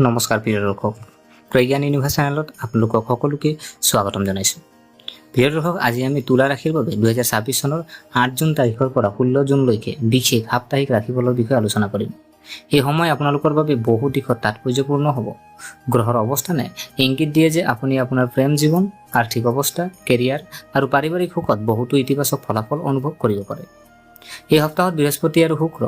নমস্কাৰ প্ৰিয় দৰ্শক, প্ৰজ্ঞান ইউনিভাৰ্ছ চেনেলত আপোনালোকক সকলোকে স্বাগতম জনাইছোঁ। প্ৰিয় দৰ্শক, আজি আমি তুলা ৰাশিৰ বাবে 2026 চনৰ 8 জুন তাৰিখৰ পৰা 16 জুনলৈকে বিশেষ সাপ্তাহিক ৰাশিফলৰ বিষয়ে আলোচনা কৰিম। এই সময় আপোনালোকৰ বাবে বহু দিশত তাৎপৰ্যপূৰ্ণ হ'ব। গ্ৰহৰ অৱস্থানে ইংগিত দিয়ে যে আপুনি আপোনাৰ প্ৰেম জীৱন, আৰ্থিক অৱস্থা, কেৰিয়াৰ আৰু পাৰিবাৰিক সুখত বহুতো ইতিবাচক ফলাফল অনুভৱ কৰিব পাৰে। এই সপ্তাহত বৃহস্পতি আৰু শুক্ৰ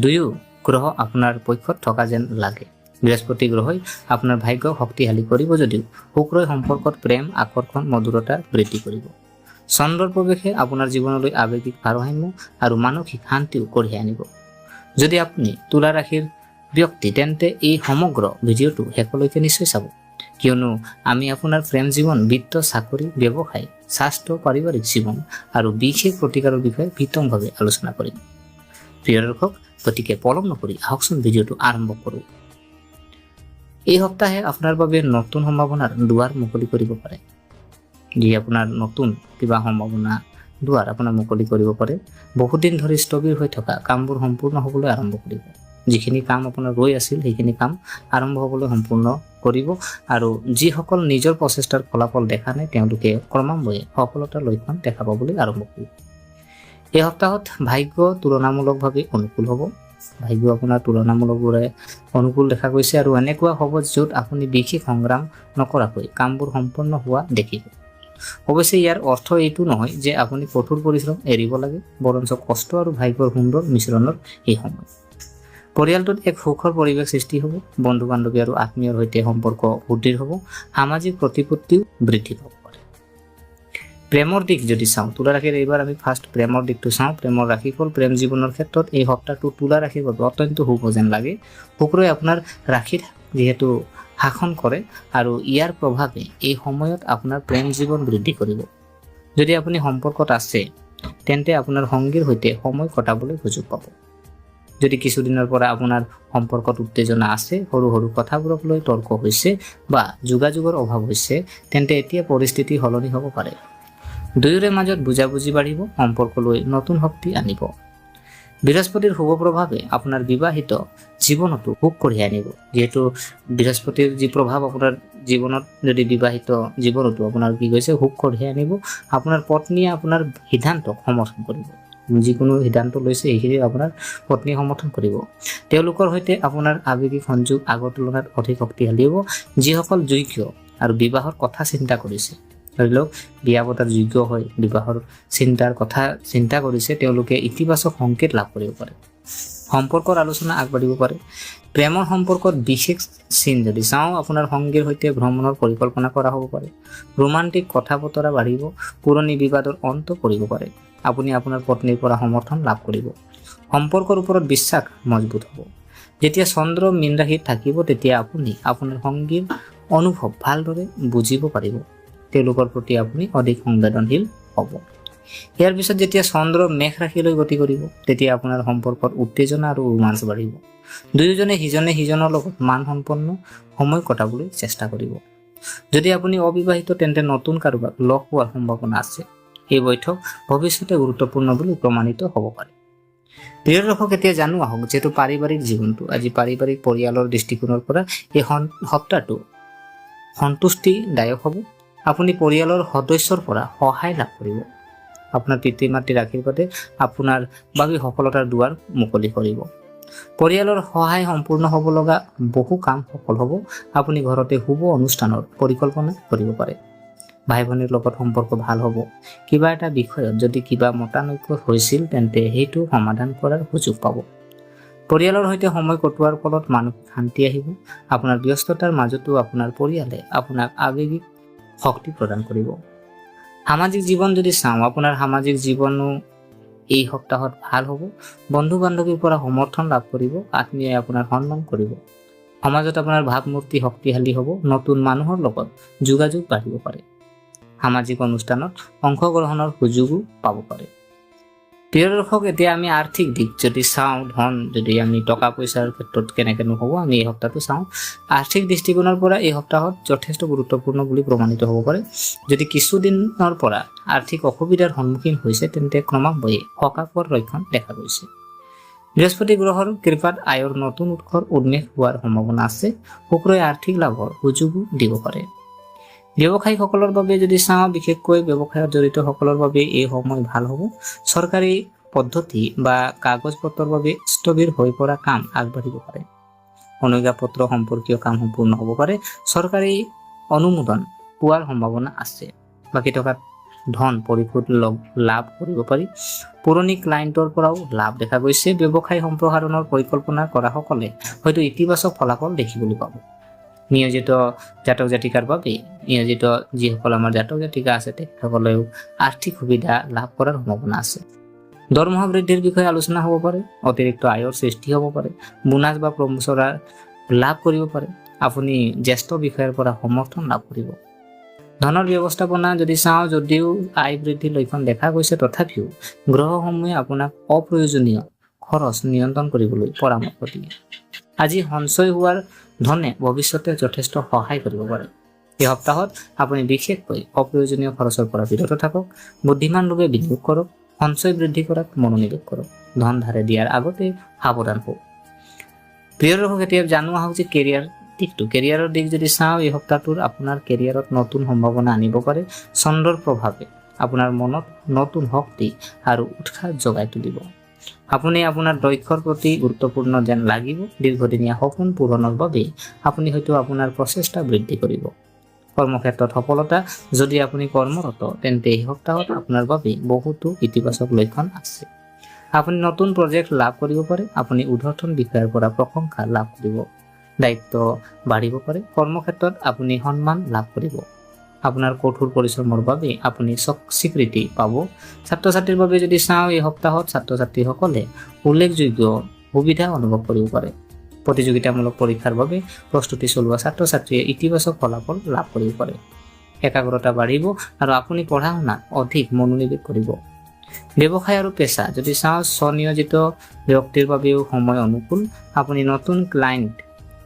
দুয়ো গ্ৰহ আপোনাৰ পক্ষত থকা যেন লাগে। বৃহস্পতি গ্ৰহই আপোনাৰ ভাগ্য শক্তিশালী কৰিব যদিও শুক্ৰই সম্পৰ্কত প্ৰেম, আকৰ্ষণ, মধুৰতা বৃদ্ধি কৰিব। চন্দ্ৰৰ প্ৰৱেশে আপোনাৰ জীৱনলৈ আৱেগিক ভাৰসাম্য আৰু মানসিক শান্তিও কঢ়িয়াই আনিব। যদি আপুনি তুলা ৰাশিৰ ব্যক্তি তেন্তে এই সমগ্ৰ ভিডিঅ'টো শেষলৈকে নিশ্চয় চাব, কিয়নো আমি আপোনাৰ প্ৰেম জীৱন, বিত্ত, চাকৰি, ব্যৱসায়, স্বাস্থ্য, পাৰিবাৰিক জীৱন আৰু বিশেষ প্ৰতিকাৰৰ বিষয়ে বিতংভাৱে আলোচনা কৰিম। প্ৰিয় দৰ্শক, গতিকে পলম নকৰি আহকচোন ভিডিঅ'টো আৰম্ভ কৰোঁ। এই সপ্তাহে আপোনাৰ বাবে নতুন সম্ভাৱনাৰ দুৱাৰ মুকলি কৰিব পাৰে। যি আপোনাৰ নতুন কিবা সম্ভাৱনা দুৱাৰ আপোনাৰ মুকলি কৰিব পাৰে। বহুত দিন ধৰি স্থবিৰ হৈ থকা কামবোৰ সম্পূৰ্ণ হ'বলৈ আৰম্ভ কৰিব। যিখিনি কাম আপোনাৰ ৰৈ আছিল সেইখিনি কাম আৰম্ভ হ'বলৈ সম্পূৰ্ণ কৰিব, আৰু যিসকল নিজৰ প্ৰচেষ্টাৰ ফলাফল দেখা নাই তেওঁলোকে ক্ৰমান্বয়ে সফলতাৰ লক্ষণ দেখা পাবলৈ আৰম্ভ কৰিব। এই সপ্তাহত ভাগ্য তুলনামূলকভাৱে অনুকূল হ'ব। ভাগ্য আপোনাৰ তুলনামূলকভাৱে অনুকূল দেখা গৈছে, আৰু এনেকুৱা হ'ব য'ত আপুনি বিশেষ সংগ্ৰাম নকৰাকৈ কামবোৰ সম্পন্ন হোৱা দেখিব। অৱশ্যে ইয়াৰ অৰ্থ এইটো নহয় যে আপুনি কঠোৰ পৰিশ্ৰম এৰিব লাগে, বৰঞ্চ কষ্ট আৰু ভাগ্যৰ সুন্দৰ মিশ্ৰণৰ এই সময়। পৰিয়ালটোত এক সুখৰ পৰিৱেশ সৃষ্টি হ'ব। বন্ধু বান্ধৱী আৰু আত্মীয়ৰ সৈতে সম্পৰ্ক সুদৃঢ় হ'ব। সামাজিক প্ৰতিপত্তিও বৃদ্ধি পাব পাৰে। প্ৰেমৰ দিশ যদি চাওঁ, তুলা ৰাশিৰ এইবাৰ আমি ফাৰ্ষ্ট প্ৰেমৰ দিশটো চাওঁ। প্ৰেমৰ ৰাশিফল, প্ৰেম জীৱনৰ ক্ষেত্ৰত এই সপ্তাহটো তুলা ৰাশিৰ বাবে অত্যন্ত শুভ যেন লাগে। শুক্ৰই আপোনাৰ ৰাশিত যিহেতু শাসন কৰে, আৰু ইয়াৰ প্ৰভাৱে এই সময়ত আপোনাৰ প্ৰেম জীৱন বৃদ্ধি কৰিব। যদি আপুনি সম্পৰ্কত আছে তেন্তে আপোনাৰ সংগীৰ সৈতে সময় কটাবলৈ সুযোগ পাব। যদি কিছুদিনৰ পৰা আপোনাৰ সম্পৰ্কত উত্তেজনা আছে, সৰু সৰু কথাবোৰক লৈ তৰ্ক হৈছে বা যোগাযোগৰ অভাৱ হৈছে, তেন্তে এতিয়া পৰিস্থিতি সলনি হ'ব পাৰে। দুয়োৰে মাজত বুজাবুজি বাঢ়িব, সম্পৰ্কলৈ নতুন শক্তি আনিব। বৃহস্পতিৰ শুভ প্ৰভাৱে আপোনাৰ বিবাহিত জীৱনতো সুখ কঢ়িয়াই আনিব। যিহেতু বৃহস্পতিৰ যি প্ৰভাৱ আপোনাৰ জীৱনত, যদি বিবাহিত জীৱনতো আপোনাৰ কি কৈছে সুখ কঢ়িয়াই আনিব। আপোনাৰ পত্নীয়ে আপোনাৰ সিদ্ধান্তক সমৰ্থন কৰিব। যিকোনো সিদ্ধান্ত লৈছে সেইখিনি আপোনাৰ পত্নীয়ে সমৰ্থন কৰিব। তেওঁলোকৰ সৈতে আপোনাৰ আৱেগিক সংযোগ আগৰ তুলনাত অধিক শক্তিশালী হ'ব। যিসকল যোগ্য আৰু বিবাহৰ কথা চিন্তা কৰিছে, ধৰি লওক বিয়া পতাৰ যোগ্য হয়, বিবাহৰ কথা চিন্তা কৰিছে, তেওঁলোকে ইতিবাচক সংকেত লাভ কৰিব পাৰে। সম্পৰ্কৰ আলোচনা আগবাঢ়িব পাৰে। প্ৰেমৰ সম্পৰ্কত বিশেষ চিন যদি চাওঁ, আপোনাৰ সংগীৰ সৈতে ভ্ৰমণৰ পৰিকল্পনা কৰা হ'ব পাৰে। ৰোমান্টিক কথা বতৰা বাঢ়িব। পুৰণি বিবাদৰ অন্ত পৰিব পাৰে। আপুনি আপোনাৰ পত্নীৰ পৰা সমৰ্থন লাভ কৰিব। সম্পৰ্কৰ ওপৰত বিশ্বাস মজবুত হ'ব। যেতিয়া চন্দ্ৰ মীন ৰাশিত থাকিব তেতিয়া আপুনি আপোনাৰ সংগীৰ অনুভৱ ভালদৰে বুজিব পাৰিব। তেওঁলোকৰ প্ৰতি আপুনি অধিক সংবেদনশীল হ'ব। ইয়াৰ পিছত যেতিয়া চন্দ্ৰ মেষ ৰাশিলৈ গতি কৰিব তেতিয়া আপোনাৰ সম্পৰ্কত উত্তেজনা আৰু ৰোমাঞ্চ বাঢ়িব। দুয়োজনে সিজনে সিজনৰ লগত মানসম্পন্ন সময় কটাবলৈ চেষ্টা কৰিব। যদি আপুনি অবিবাহিত তেন্তে নতুন কাৰোবাক লগ পোৱাৰ সম্ভাৱনা আছে। এই বৈঠক ভৱিষ্যতে গুৰুত্বপূৰ্ণ বুলি প্ৰমাণিত হ'ব পাৰে। প্ৰিয় দৰ্শক, এতিয়া জানো আহক, যিহেতু পাৰিবাৰিক জীৱনটো, আজি পাৰিবাৰিক পৰিয়ালৰ দৃষ্টিকোণৰ পৰা এই সপ্তাহটো সন্তুষ্টিদায়ক হ'ব। আপুনি পৰিয়ালৰ সদস্যৰ পৰা সহায় লাভ কৰিব। আপোনাৰ পিতৃ মাতৃৰ আশীৰ্বাদে আপোনাৰ বাবে সফলতাৰ দুৱাৰ মুকলি কৰিব। পৰিয়ালৰ সহায় সম্পূৰ্ণ হ'ব লগা বহু কাম সফল হ'ব। আপুনি ঘৰতে শুভ অনুষ্ঠানৰ পৰিকল্পনা কৰিব পাৰে। ভাই ভনীৰ লগত সম্পৰ্ক ভাল হ'ব। কিবা এটা বিষয়ত যদি কিবা মতানৈক্য হৈছিল তেন্তে সেইটো সমাধান কৰাৰ সুযোগ পাব। পৰিয়ালৰ সৈতে সময় কটোৱাৰ ফলত মানসিক শান্তি আহিব। আপোনাৰ ব্যস্ততাৰ মাজতো আপোনাৰ পৰিয়ালে আপোনাক আৱেগিক শক্তি প্ৰদান কৰিব। সামাজিক জীৱন যদি চাওঁ, আপোনাৰ সামাজিক জীৱনো এই সপ্তাহত ভাল হ'ব। বন্ধু বান্ধৱীৰ পৰা সমৰ্থন লাভ কৰিব। আত্মীয়ে আপোনাৰ সন্মান কৰিব। সমাজত আপোনাৰ ভাৱমূৰ্তি শক্তিশালী হ'ব। নতুন মানুহৰ লগত যোগাযোগ বাঢ়িব পাৰে। সামাজিক অনুষ্ঠানত অংশগ্ৰহণৰ সুযোগো পাব পাৰে। প্ৰিয় দৰ্শক, এতিয়া আমি আৰ্থিক দিশ যদি চাওঁ, যদি আমি টকা পইচাৰ ক্ষেত্ৰত কেনেকেনো হ'ব, আমি এই সপ্তাহটো চাওঁ। আৰ্থিক দৃষ্টিকোণৰ পৰা এই সপ্তাহত যথেষ্ট গুৰুত্বপূৰ্ণ বুলি প্ৰমাণিত হ'ব পাৰে। যদি কিছুদিনৰ পৰা আৰ্থিক অসুবিধাৰ সন্মুখীন হৈছে তেন্তে ক্ৰমান্বয়ে সকাহ পোৱাৰ লক্ষণ দেখা গৈছে। বৃহস্পতি গ্ৰহৰ কৃপাত আয়ৰ নতুন উৎসৰ উন্মেষ হোৱাৰ সম্ভাৱনা আছে। শুক্ৰই আৰ্থিক লাভৰ সুযোগো দিব পাৰে। ব্যৱসায়ীসকলৰ বাবে যদি চাওঁ, বিশেষকৈ ব্যৱসায়ত জড়িত সকলৰ বাবে এই সময় ভাল হ'ব। চৰকাৰী পদ্ধতি বা কাগজ পত্ৰৰ বাবে স্থবিৰ হৈ পৰা কাম আগবাঢ়িব পাৰে। অনুজ্ঞাপত্ৰ সম্পৰ্কীয় কাম সম্পূৰ্ণ হ'ব পাৰে। চৰকাৰী অনুমোদন পোৱাৰ সম্ভাৱনা আছে। বাকী থকা ধন পৰিশোধ লাভ কৰিব পাৰি। পুৰণি ক্লায়েণ্টৰ পৰাও লাভ দেখা গৈছে। ব্যৱসায় সম্প্ৰসাৰণৰ পৰিকল্পনা কৰা সকলে হয়তো ইতিবাচক ফলাফল দেখিবলৈ পাব। নিয়োজিত জাতক জাতিকাৰ বাবে নিয়োজিত যিসকল আমাৰ জাতক জাতিকা আছে তেখেতসকলেও আৰ্থিক সুবিধা লাভ কৰাৰ সম্ভাৱনা আছে। দৰমহা বৃদ্ধিৰ বিষয়ে আলোচনা হ'ব পাৰে। অতিৰিক্ত আয়ৰ সৃষ্টি হ'ব পাৰে। বোনাছ বা প্ৰমোচন লাভ কৰিব পাৰে। আপুনি জ্যেষ্ঠ বিষয়াৰ পৰা সমৰ্থন লাভ কৰিব। ধনৰ ব্যৱস্থাপনা যদি চাওঁ, যদিও আয় বৃদ্ধিৰ লক্ষণ দেখা গৈছে, তথাপিও গ্ৰহসমূহে আপোনাক অপ্ৰয়োজনীয় খৰচ নিয়ন্ত্ৰণ কৰিবলৈ পৰামৰ্শ দিয়ে। আজি সঞ্চয় হোৱাৰ ধনে ভৱিষ্যতে যথেষ্ট সহায় কৰিব পাৰে। এই সপ্তাহত আপুনি বিশেষকৈ অপ্ৰয়োজনীয় খৰচৰ পৰা বিৰত থাকক। বুদ্ধিমান লোকে বিনিয়োগ কৰক। সঞ্চয় বৃদ্ধি কৰাত মনোনিৱেশ কৰক। ধন ধাৰে দিয়াৰ আগতে সাৱধান হওক। প্ৰিয় দৰ্শক, এতিয়া জানো আহক যে কেৰিয়াৰৰ দিশ যদি চাওঁ, এই সপ্তাহটোৰ আপোনাৰ কেৰিয়াৰত নতুন সম্ভাৱনা আনিব পাৰে। চন্দ্ৰৰ প্ৰভাৱে আপোনাৰ মনত নতুন শক্তি আৰু উৎসাহ জগাই তুলিব। আপুনি আপোনাৰ লক্ষ্যৰ প্ৰতি গুৰুত্বপূৰ্ণ যেন লাগিব। দীৰ্ঘদিনীয়া সপোন পূৰণৰ বাবে আপুনি হয়তো আপোনাৰ প্ৰচেষ্টা বৃদ্ধি কৰিব। কৰ্মক্ষেত্ৰত সফলতা যদি আপুনি কৰ্মৰত, তেন্তে এই সপ্তাহত আপোনাৰ বাবে বহুতো ইতিবাচক লক্ষণ আছে। আপুনি নতুন প্ৰজেক্ট লাভ কৰিব পাৰে। আপুনি ঊৰ্ধ্বতন বিষয়াৰ পৰা প্ৰশংসা লাভ কৰিব। দায়িত্ব বাঢ়িব পাৰে। কৰ্মক্ষেত্ৰত আপুনি সন্মান লাভ কৰিব। আপোনাৰ কঠোৰ পৰিশ্ৰমৰ বাবে আপুনি স্বীকৃতি পাব। ছাত্ৰ ছাত্ৰীৰ বাবে যদি চাওঁ, এই সপ্তাহত ছাত্ৰ ছাত্ৰীসকলে উল্লেখযোগ্য সুবিধা অনুভৱ কৰিব পাৰে। প্ৰতিযোগিতামূলক পৰীক্ষাৰ বাবে প্ৰস্তুতি চলোৱা ছাত্ৰ ছাত্ৰীয়ে ইতিবাচক ফলাফল লাভ কৰিব পাৰে। একাগ্ৰতা বাঢ়িব আৰু আপুনি পঢ়া শুনাত অধিক মনোনিৱেশ কৰিব। ব্যৱসায় আৰু পেছা যদি চাওঁ, স্বনিয়োজিত ব্যক্তিৰ বাবেও সময় অনুকূল। আপুনি নতুন ক্লায়েণ্ট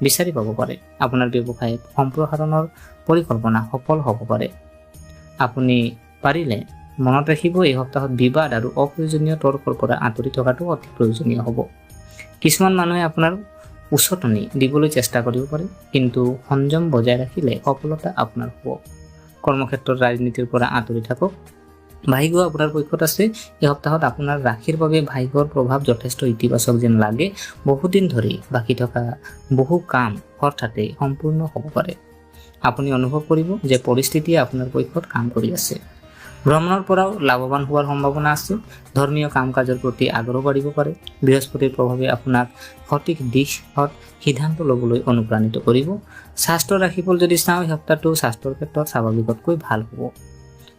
বিচাৰি পাব পাৰে। আপোনাৰ ব্যৱসায় সম্প্ৰসাৰণৰ পৰিকল্পনা সফল হ'ব পাৰে। আপুনি পাৰিলে মনত ৰাখিব, এই সপ্তাহত বিবাদ আৰু অপ্ৰয়োজনীয় তৰ্কৰ পৰা আঁতৰি থকাটো অতি প্ৰয়োজনীয় হ'ব। কিছুমান মানুহে আপোনাৰ উচতনি দিবলৈ চেষ্টা কৰিব পাৰে, কিন্তু সংযম বজাই ৰাখিলে সফলতা আপোনাৰ হ'ব। কৰ্মক্ষেত্ৰত ৰাজনীতিৰ পৰা আঁতৰি থাকক। ভাগ্য আপোনাৰ পক্ষত আছে। এই সপ্তাহত আপোনাৰ ৰাশিৰ বাবে ভাগ্যৰ প্ৰভাৱ যথেষ্ট ইতিবাচক যেন লাগে। বহুদিন ধৰি বাকী থকা বহু কাম হঠাতে সম্পূৰ্ণ হ'ব পাৰে। আপুনি অনুভৱ কৰিব যে পৰিস্থিতিয়ে আপোনাৰ পক্ষত কাম কৰি আছে। ভ্ৰমণৰ পৰাও লাভৱান হোৱাৰ সম্ভাৱনা আছে। ধৰ্মীয় কাম কাজৰ প্ৰতি আগ্ৰহ বাঢ়িব পাৰে। বৃহস্পতিৰ প্ৰভাৱে আপোনাক সঠিক দিশত সিদ্ধান্ত ল'বলৈ অনুপ্ৰাণিত কৰিব। স্বাস্থ্যৰ ৰাশিফল যদি চাওঁ, এই সপ্তাহটো স্বাস্থ্যৰ ক্ষেত্ৰত স্বাভাৱিকতকৈ ভাল হ'ব।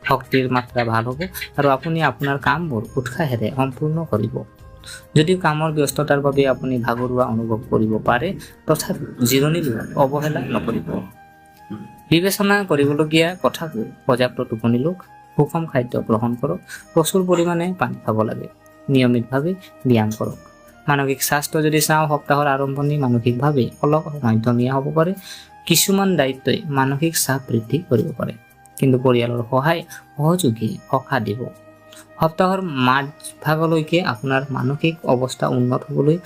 শক্তিৰ মাত্ৰা ভাল হ'ব আৰু আপুনি আপোনাৰ কামবোৰ উৎসাহেৰে সম্পূৰ্ণ কৰিব। যদিও কামৰ ব্যস্ততাৰ বাবে আপুনি ভাগৰুৱা অনুভৱ কৰিব পাৰে, তথাপি জিৰণি লোৱাত অৱহেলা নকৰিব। বিবেচনা কৰিবলগীয়া কথাবোৰ: পৰ্যাপ্ত টোপনি লওক, সুষম খাদ্য গ্ৰহণ কৰক, প্ৰচুৰ পৰিমাণে পানী খাব লাগে, নিয়মিতভাৱে ব্যায়াম কৰক। মানসিক স্বাস্থ্য যদি চাওঁ, সপ্তাহৰ আৰম্ভণি মানসিকভাৱে অলপ মধ্যমীয়া হ'ব পাৰে। কিছুমান দায়িত্বই মানসিক চাপ বৃদ্ধি কৰিব পাৰে, কিন্তু পৰিয়ালৰ সহযোগী সকাহ দিব। সপ্তাহৰ মাজভাগলৈকে আপোনাৰ মানসিক অৱস্থা উন্নত হ'বলৈ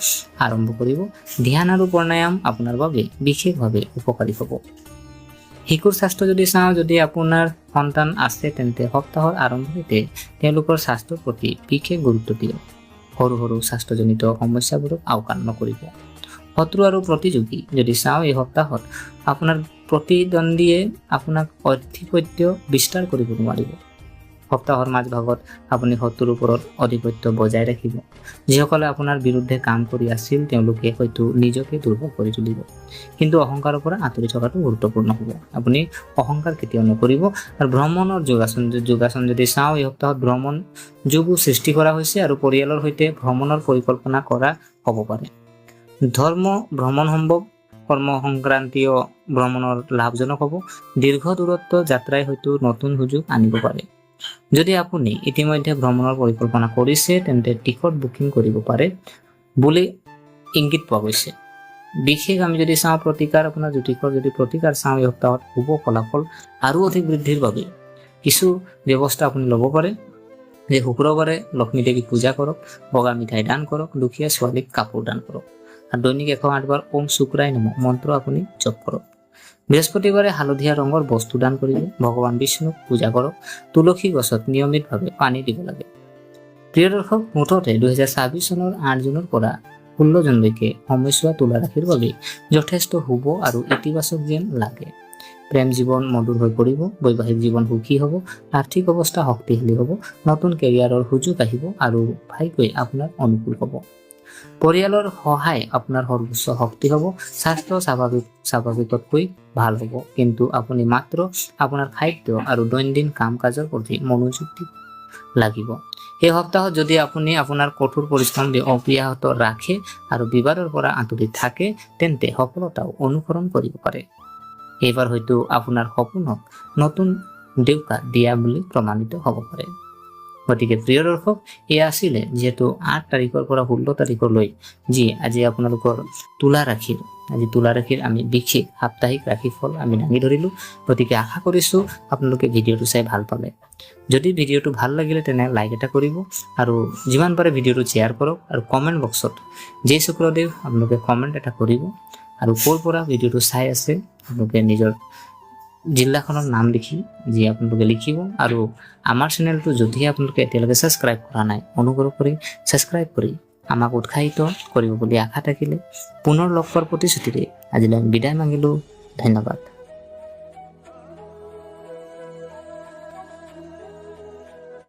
আৰম্ভ কৰিব। ধ্যান আৰু প্ৰাণায়াম আপোনাৰ বাবে বিশেষভাৱে উপকাৰী হ'ব। শিশুৰ স্বাস্থ্য যদি চাওঁ, যদি আপোনাৰ সন্তান আছে, তেন্তে সপ্তাহৰ আৰম্ভণিতে তেওঁলোকৰ স্বাস্থ্যৰ প্ৰতি বিশেষ গুৰুত্ব দিয়ক। সৰু সৰু স্বাস্থ্যজনিত সমস্যাবোৰক আওকাণ নকৰিব। শত্ৰু আৰু প্ৰতিযোগী যদি চাওঁ, এই সপ্তাহত আপোনাৰ প্ৰতিদ্বন্দ্বীয়ে আপোনাক আধিপত্য বিস্তাৰ কৰিব নোৱাৰিব। সপ্তাহৰ মাজভাগত আপুনি শত্ৰুৰ ওপৰত আধিপত্য বজাই ৰাখিব। যিসকলে আপোনাৰ বিৰুদ্ধে কাম কৰি আছিল, তেওঁলোকে হয়তো নিজকে দুৰ্বল কৰি তুলিব, কিন্তু অহংকাৰৰ পৰা আঁতৰি থকাটো গুৰুত্বপূৰ্ণ হ'ব। আপুনি অহংকাৰ কেতিয়াও নকৰিব। আৰু ভ্ৰমণৰ যোগাসন যদি চাওঁ, এই সপ্তাহত ভ্ৰমণ যোগো সৃষ্টি কৰা হৈছে আৰু পৰিয়ালৰ সৈতে ভ্ৰমণৰ পৰিকল্পনা কৰা হ'ব পাৰে। ধৰ্ম ভ্ৰমণ সম্ভৱ। কৰ্ম সংক্ৰান্তীয় ভ্ৰমণৰ লাভজনক হ'ব। দীৰ্ঘ দূৰত্ব যাত্ৰাই হয়তো নতুন সুযোগ আনিব পাৰে। যদি আপুনি ইতিমধ্যে ভ্ৰমণৰ পৰিকল্পনা কৰিছে, তেন্তে টিকট বুকিং কৰিব পাৰে বুলি ইংগিত পোৱা গৈছে। বিশেষ আমি যদি চাওঁ আপোনাৰ জ্যোতিষৰ যদি প্ৰতিকাৰ চাওঁ, এই সপ্তাহত শুভ ফলাফল আৰু অধিক বৃদ্ধিৰ বাবে কিছু ব্যৱস্থা আপুনি ল'ব পাৰে। যে শুক্ৰবাৰে লক্ষ্মী দেৱীক পূজা কৰক, বগা মিঠাই দান কৰক, দুখীয়া ছোৱালীক কাপোৰ দান কৰক আৰু দৈনিক 108 বাৰ ওম শুক্ৰাই নমঃ মন্ত্ৰ আপুনি জপ কৰক। বৃহস্পতিবাৰে হালধীয়া ৰঙৰ বস্তু দান কৰিব, ভগৱান বিষ্ণুক পূজা কৰক, তুলসী গছত নিয়মিতভাৱে পানী দিব লাগে। প্ৰিয় দৰ্শক, মুঠতে 2026 চনৰ 8 জুনৰ পৰা 16 জুনলৈকে সময়ছোৱা তুলা ৰাশিৰ বাবে যথেষ্ট শুভ আৰু ইতিবাচক যেন লাগে। প্ৰেম জীৱন মধুৰ হৈ পৰিব, বৈবাহিক জীৱন সুখী হ'ব, আৰ্থিক অৱস্থা শক্তিশালী হ'ব, নতুন কেৰিয়াৰৰ সুযোগ আহিব আৰু ভাইকৈ আপোনাৰ অনুকূল হ'ব। পৰিয়ালৰ সহায় আপোনাৰ সৰ্বোচ্চ শক্তি হ'ব, স্বাস্থ্য স্বাভাৱিকতকৈ ভাল হ'ব, কিন্তু আপুনি মাত্ৰ আপোনাৰ খাদ্য আৰু দৈনন্দিন কাম কাজৰ প্ৰতি মনোযোগ দিব লাগিব। এই সপ্তাহত যদি আপুনি আপোনাৰ কঠোৰ পৰিশ্ৰম অব্যাহত ৰাখে আৰু বিবাদৰ পৰা আঁতৰি থাকে, তেন্তে সফলতাও অনুসৰণ কৰিব পাৰে। এইবাৰ হয়তো আপোনাৰ সপোনক নতুন ডেউকা দিয়া বুলি প্ৰমাণিত হ'ব পাৰে। গতিকে প্ৰিয় দৰ্শক, এয়া আছিলে যিহেতু 8 তাৰিখৰ পৰা 16 তাৰিখলৈ আজি আপোনালোকৰ তুলা ৰাশিৰ আমি বিশেষ সাপ্তাহিক ৰাশিফল আমি দাঙি ধৰিলো। গতিকে আশা কৰিছো আপোনালোকে ভিডিঅ'টো চাই ভাল পালে। যদি ভিডিঅ'টো ভাল লাগিলে তেনে লাইক এটা কৰিব আৰু যিমান পাৰে ভিডিঅ'টো শ্বেয়াৰ কৰক আৰু কমেণ্ট বক্সত জয় শুক্ৰদেৱ আপোনালোকে কমেণ্ট এটা কৰিব আৰু ক'ৰ পৰা ভিডিঅ'টো চাই আছে আপোনালোকে নিজৰ জিলাখনৰ নাম লিখি আপোনালোকে লিখিব। আৰু আমাৰ চেনেলটো যদিহে আপোনালোকে এতিয়ালৈকে ছাবস্ক্ৰাইব কৰা নাই, অনুগ্ৰহ কৰি ছাবস্ক্ৰাইব কৰি আমাক উৎসাহিত কৰিব বুলি আশা থাকিলে পুনৰ লগ পোৱাৰ প্ৰতিশ্ৰুতিৰে আজিলৈ বিদায় মাগিলোঁ। ধন্যবাদ।